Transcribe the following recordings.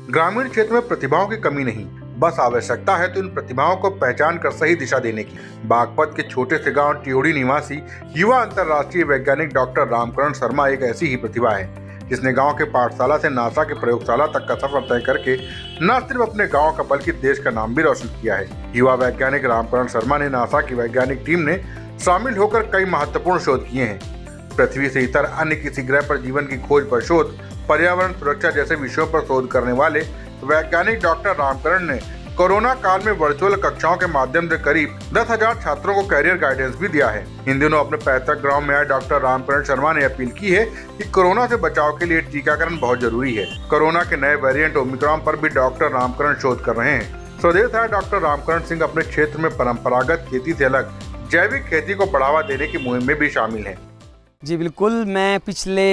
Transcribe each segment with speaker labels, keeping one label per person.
Speaker 1: ग्रामीण क्षेत्र में प्रतिभाओं की कमी नहीं, बस आवश्यकता है तो इन प्रतिभाओं को पहचान कर सही दिशा देने की। बागपत के छोटे से गांव टियोड़ी निवासी युवा अंतर्राष्ट्रीय वैज्ञानिक डॉक्टर रामकरण शर्मा एक ऐसी ही प्रतिभा है जिसने गांव के पाठशाला से नासा के प्रयोगशाला तक का सफर तय करके न सिर्फ अपने गांव का बल्कि देश का नाम भी रोशन किया है। युवा वैज्ञानिक रामकरण शर्मा ने नासा की वैज्ञानिक टीम ने शामिल होकर कई महत्वपूर्ण शोध किए हैं। पृथ्वी से इतर अन्य किसी ग्रह पर जीवन की खोज पर शोध, पर्यावरण सुरक्षा जैसे विषयों पर शोध करने वाले वैज्ञानिक डॉक्टर रामकरण ने कोरोना काल में वर्चुअल कक्षाओं के माध्यम से करीब 10,000 छात्रों को कैरियर गाइडेंस भी दिया है। इन दिनों अपने पैतृक गांव में आए डॉक्टर रामकरण शर्मा ने अपील की है कि कोरोना से बचाव के लिए टीकाकरण बहुत जरूरी है। कोरोना के नए वेरिएंट ओमिक्रॉन पर भी डॉक्टर रामकरण शोध कर रहे हैं। स्वदेश आए डॉक्टर रामकरण सिंह अपने क्षेत्र में परंपरागत खेती से अलग जैविक खेती को बढ़ावा देने की मुहिम में भी शामिल हैं।
Speaker 2: जी बिल्कुल, मैं पिछले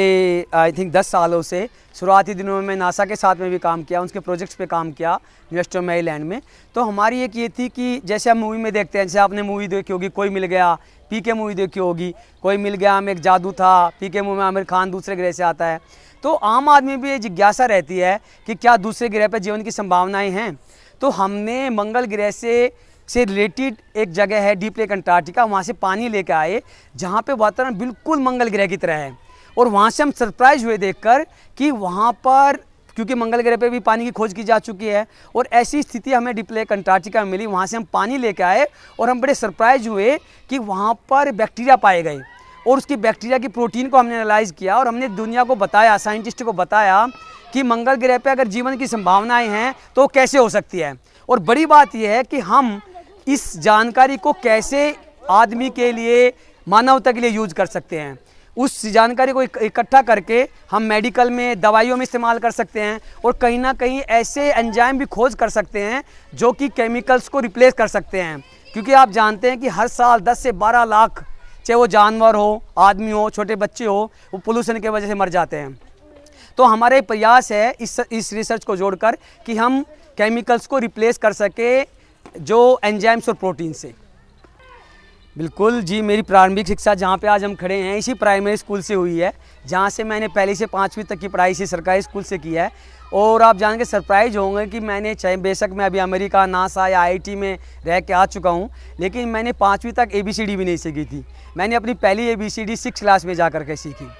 Speaker 2: आई थिंक 10 सालों से शुरुआती दिनों में नासा के साथ में भी काम किया, उनके प्रोजेक्ट्स पे काम किया यूनिवर्सिटी ऑफ मैरीलैंड में। तो हमारी एक ये थी कि जैसे हम मूवी में देखते हैं, जैसे आपने मूवी देखी होगी कोई मिल गया, पीके मूवी देखी होगी, कोई मिल गया में एक जादू था, पीके मूवी में आमिर खान दूसरे ग्रह से आता है। तो आम आदमी भी ये जिज्ञासा रहती है कि क्या दूसरे ग्रह पर जीवन की संभावनाएँ हैं। तो हमने मंगल ग्रह से रिलेटेड एक जगह है डीप लेक अंटार्कटिका, वहाँ से पानी लेकर आए जहाँ पे वातावरण बिल्कुल मंगल ग्रह की तरह है। और वहाँ से हम सरप्राइज हुए देखकर कि वहाँ पर, क्योंकि मंगल ग्रह पे भी पानी की खोज की जा चुकी है और ऐसी स्थिति हमें डीप लेक अंटार्कटिका में मिली। वहाँ से हम पानी लेकर आए और हम बड़े सरप्राइज हुए कि वहाँ पर बैक्टीरिया पाए गए और उसकी बैक्टीरिया की प्रोटीन को हमने एनालाइज किया और हमने दुनिया को बताया, साइंटिस्ट को बताया कि मंगल ग्रह पर अगर जीवन की संभावनाएँ हैं तो कैसे हो सकती है। और बड़ी बात यह है कि हम इस जानकारी को कैसे आदमी के लिए, मानवता के लिए यूज कर सकते हैं। उस जानकारी को इकट्ठा करके हम मेडिकल में, दवाइयों में इस्तेमाल कर सकते हैं और कहीं ना कहीं ऐसे एंजाइम भी खोज कर सकते हैं जो कि केमिकल्स को रिप्लेस कर सकते हैं। क्योंकि आप जानते हैं कि हर साल 10 से 12 लाख, चाहे वो जानवर हो, आदमी हो, छोटे बच्चे हो, वो पोल्यूशन की वजह से मर जाते हैं। तो हमारे प्रयास है इस रिसर्च को जोड़कर कि हम केमिकल्स को रिप्लेस कर सके जो एंजाइम्स और प्रोटीन से। बिल्कुल जी, मेरी प्रारंभिक शिक्षा जहाँ पे आज हम खड़े हैं इसी प्राइमरी स्कूल से हुई है, जहाँ से मैंने पहली से 5वीं तक की पढ़ाई इसी सरकारी स्कूल से की है। और आप जान के सरप्राइज होंगे कि मैंने, चाहे बेशक मैं अभी अमेरिका, नासा या आईआईटी में रह के आ चुका हूँ, लेकिन मैंने 5वीं तक ABCD भी नहीं सीखी थी। मैंने अपनी पहली ABCD 6th क्लास में जा कर के सीखी।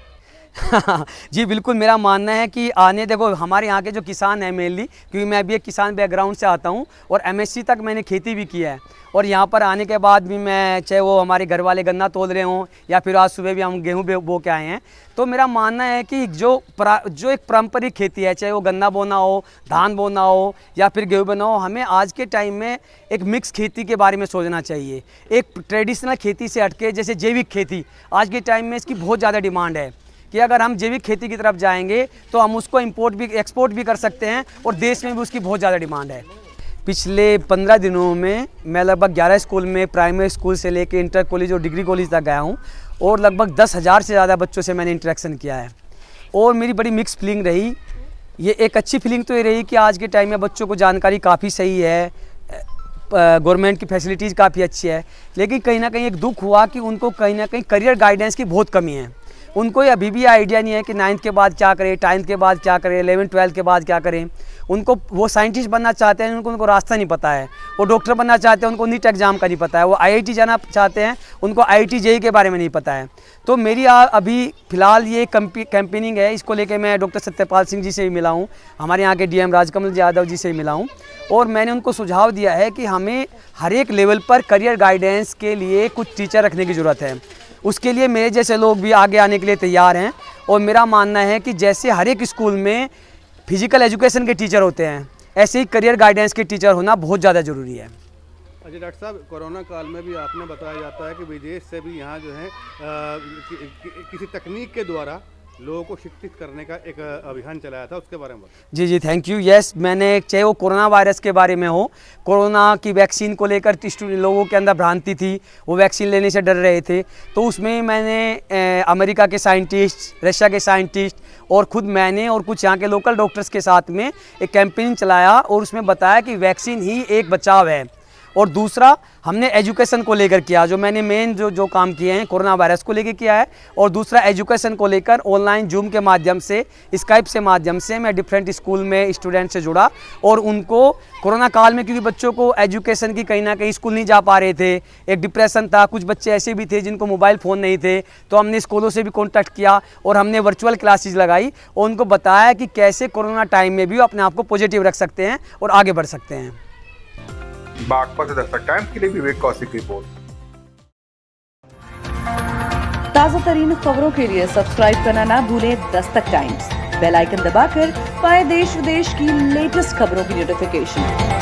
Speaker 2: जी बिल्कुल, मेरा मानना है कि देखो हमारे यहाँ के जो किसान हैं मेनली, क्योंकि मैं भी एक किसान बैकग्राउंड से आता हूँ और MSc तक मैंने खेती भी किया है। और यहाँ पर आने के बाद भी मैं, चाहे वो हमारे घर वाले गन्ना तोड़ रहे हों या फिर आज सुबह भी हम गेहूँ बो के आए हैं, तो मेरा मानना है कि जो एक पारंपरिक खेती है, चाहे वो गन्ना बोना हो, धान बोना हो या फिर गेहूँ बोना हो, हमें आज के टाइम में एक मिक्स खेती के बारे में सोचना चाहिए। एक ट्रेडिशनल खेती से हटके जैसे जैविक खेती, आज के टाइम में इसकी बहुत ज़्यादा डिमांड है कि अगर हम जैविक खेती की तरफ जाएंगे तो हम उसको एक्सपोर्ट भी कर सकते हैं और देश में भी उसकी बहुत ज़्यादा डिमांड है। पिछले 15 दिनों में मैं लगभग 11 स्कूल में, प्राइमरी स्कूल से लेकर इंटर कॉलेज और डिग्री कॉलेज तक गया हूँ और लगभग 10,000 से ज़्यादा बच्चों से मैंने इंटरेक्शन किया है और मेरी बड़ी मिक्स फीलिंग रही। ये एक अच्छी फीलिंग तो ये रही कि आज के टाइम में बच्चों को जानकारी काफ़ी सही है, गवर्नमेंट की फैसिलिटीज़ काफ़ी अच्छी है, लेकिन कहीं ना कहीं एक दुख हुआ कि उनको कहीं ना कहीं करियर गाइडेंस की बहुत कमी है। उनको अभी भी आइडिया नहीं है कि 9th के बाद क्या करें, 10th के बाद क्या करें, 11th 12th के बाद क्या करें। उनको, वो साइंटिस्ट बनना चाहते हैं, उनको रास्ता नहीं पता है। वो डॉक्टर बनना चाहते हैं, उनको नीट एग्जाम का नहीं पता है। वो IIT जाना चाहते हैं, उनको IIT JEE के बारे में नहीं पता है। तो मेरी अभी फ़िलहाल ये कैंपेनिंग है, इसको लेके मैं डॉक्टर सत्यपाल सिंह जी से भी मिला हूँ, हमारे यहाँ के DM राजकमल यादव जी से भी मिला हूँ और मैंने उनको सुझाव दिया है कि हमें हर एक लेवल पर करियर गाइडेंस के लिए कुछ टीचर रखने की ज़रूरत है। उसके लिए मेरे जैसे लोग भी आगे आने के लिए तैयार हैं और मेरा मानना है कि जैसे हर एक स्कूल में फिजिकल एजुकेशन के टीचर होते हैं, ऐसे ही करियर गाइडेंस के टीचर होना बहुत ज़्यादा ज़रूरी है।
Speaker 3: अच्छा डॉक्टर साहब, कोरोना काल में भी आपने बताया जाता है कि विदेश से भी यहाँ जो है किसी तकनीक के द्वारा लोगों को शिक्षित करने का एक अभियान चलाया था, उसके बारे में बताइए।
Speaker 2: जी थैंक यू। यस, मैंने, चाहे वो कोरोना वायरस के बारे में हो, कोरोना की वैक्सीन को लेकर लोगों के अंदर भ्रांति थी, वो वैक्सीन लेने से डर रहे थे, तो उसमें मैंने अमेरिका के साइंटिस्ट, रशिया के साइंटिस्ट और ख़ुद मैंने और कुछ यहाँ के लोकल डॉक्टर्स के साथ में एक कैंपेन चलाया और उसमें बताया कि वैक्सीन ही एक बचाव है और दूसरा हमने एजुकेशन को लेकर किया, जो मैंने मेन जो काम किए हैं कोरोना वायरस को लेकर किया है। और दूसरा एजुकेशन को लेकर ऑनलाइन जूम के माध्यम से, स्काइप से माध्यम से मैं डिफरेंट स्कूल में स्टूडेंट से जुड़ा और उनको कोरोना काल में, क्योंकि बच्चों को एजुकेशन की कहीं ना कहीं स्कूल नहीं जा पा रहे थे, एक डिप्रेशन था, कुछ बच्चे ऐसे भी थे जिनको मोबाइल फ़ोन नहीं थे, तो हमने स्कूलों से भी कॉन्टैक्ट किया और हमने वर्चुअल क्लासेज लगाई और उनको बताया कि कैसे कोरोना टाइम में भी वो अपने आप को पॉजिटिव रख सकते हैं और आगे बढ़ सकते हैं।
Speaker 1: बागपत से दस्तक टाइम्स के लिए विवेक कौशिक की रिपोर्ट।
Speaker 4: ताज़ा तरीन खबरों के लिए सब्सक्राइब करना ना भूलें दस्तक टाइम्स। बेल आइकन दबाकर पाएं देश विदेश की लेटेस्ट खबरों की नोटिफिकेशन।